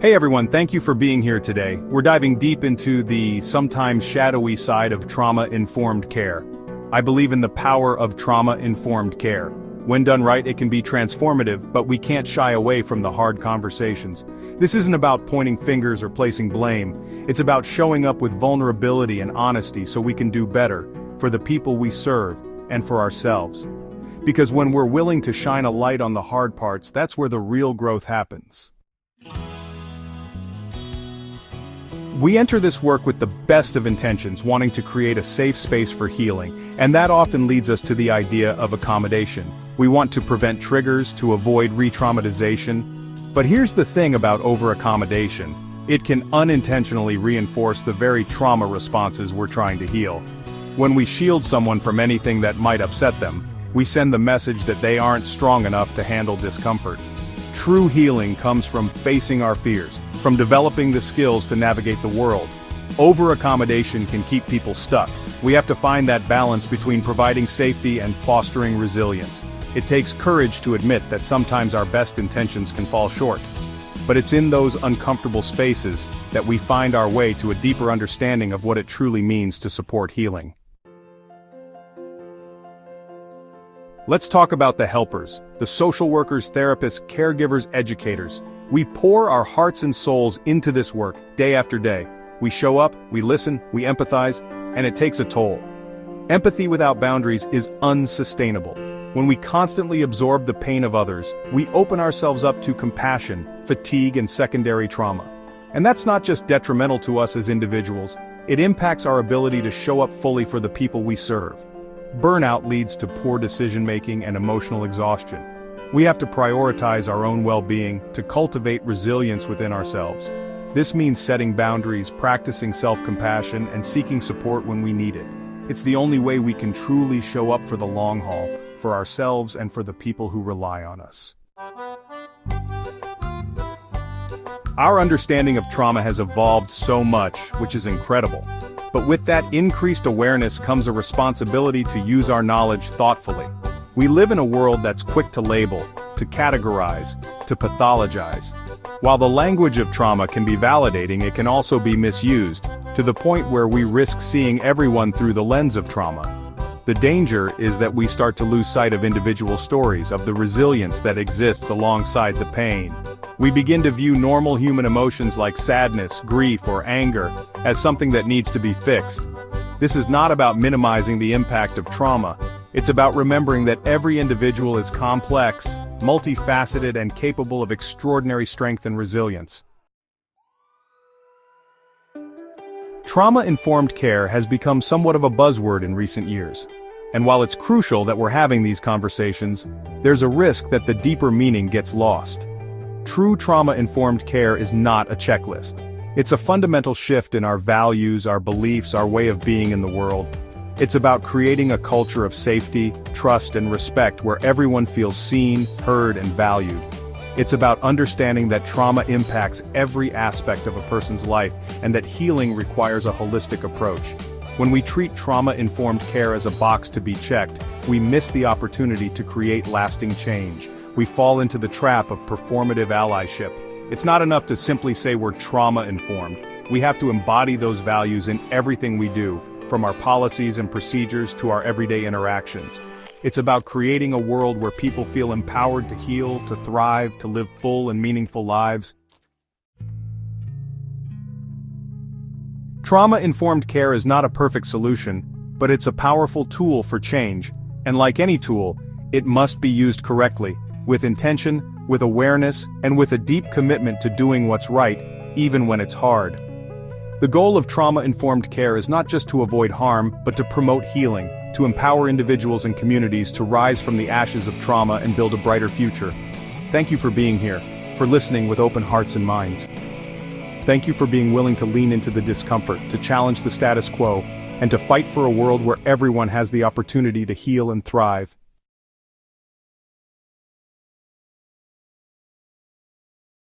Hey everyone, thank you for being here today. We're diving deep into the sometimes shadowy side of trauma-informed care. I believe in the power of trauma-informed care. When done right, it can be transformative, but we can't shy away from the hard conversations. This isn't about pointing fingers or placing blame. It's about showing up with vulnerability and honesty so we can do better for the people we serve and for ourselves. Because when we're willing to shine a light on the hard parts, that's where the real growth happens. We enter this work with the best of intentions, wanting to create a safe space for healing, and that often leads us to the idea of accommodation. We want to prevent triggers, to avoid re-traumatization. But here's the thing about over-accommodation. It can unintentionally reinforce the very trauma responses we're trying to heal. When we shield someone from anything that might upset them, we send the message that they aren't strong enough to handle discomfort. True healing comes from facing our fears, from developing the skills to navigate the world. Over-accommodation can keep people stuck. We have to find that balance between providing safety and fostering resilience. It takes courage to admit that sometimes our best intentions can fall short. But it's in those uncomfortable spaces that we find our way to a deeper understanding of what it truly means to support healing. Let's talk about the helpers, the social workers, therapists, caregivers, educators. We pour our hearts and souls into this work, day after day. We show up, we listen, we empathize, and it takes a toll. Empathy without boundaries is unsustainable. When we constantly absorb the pain of others, we open ourselves up to compassion, fatigue, and secondary trauma. And that's not just detrimental to us as individuals, it impacts our ability to show up fully for the people we serve. Burnout leads to poor decision-making and emotional exhaustion. We have to prioritize our own well-being to cultivate resilience within ourselves. This means setting boundaries, practicing self-compassion, and seeking support when we need it. It's the only way we can truly show up for the long haul, for ourselves and for the people who rely on us. Our understanding of trauma has evolved so much, which is incredible. But with that increased awareness comes a responsibility to use our knowledge thoughtfully. We live in a world that's quick to label, to categorize, to pathologize. While the language of trauma can be validating, it can also be misused, to the point where we risk seeing everyone through the lens of trauma. The danger is that we start to lose sight of individual stories, of the resilience that exists alongside the pain. We begin to view normal human emotions like sadness, grief, or anger as something that needs to be fixed. This is not about minimizing the impact of trauma. It's about remembering that every individual is complex, multifaceted, and capable of extraordinary strength and resilience. Trauma-informed care has become somewhat of a buzzword in recent years. And while it's crucial that we're having these conversations, there's a risk that the deeper meaning gets lost. True trauma-informed care is not a checklist. It's a fundamental shift in our values, our beliefs, our way of being in the world. It's about creating a culture of safety, trust, and respect where everyone feels seen, heard, and valued. It's about understanding that trauma impacts every aspect of a person's life and that healing requires a holistic approach. When we treat trauma-informed care as a box to be checked, we miss the opportunity to create lasting change. We fall into the trap of performative allyship. It's not enough to simply say we're trauma-informed. We have to embody those values in everything we do, from our policies and procedures to our everyday interactions. It's about creating a world where people feel empowered to heal, to thrive, to live full and meaningful lives. Trauma-informed care is not a perfect solution, but it's a powerful tool for change, and like any tool, it must be used correctly, with intention, with awareness, and with a deep commitment to doing what's right, even when it's hard. The goal of trauma-informed care is not just to avoid harm, but to promote healing, to empower individuals and communities to rise from the ashes of trauma and build a brighter future. Thank you for being here, for listening with open hearts and minds. Thank you for being willing to lean into the discomfort, to challenge the status quo, and to fight for a world where everyone has the opportunity to heal and thrive.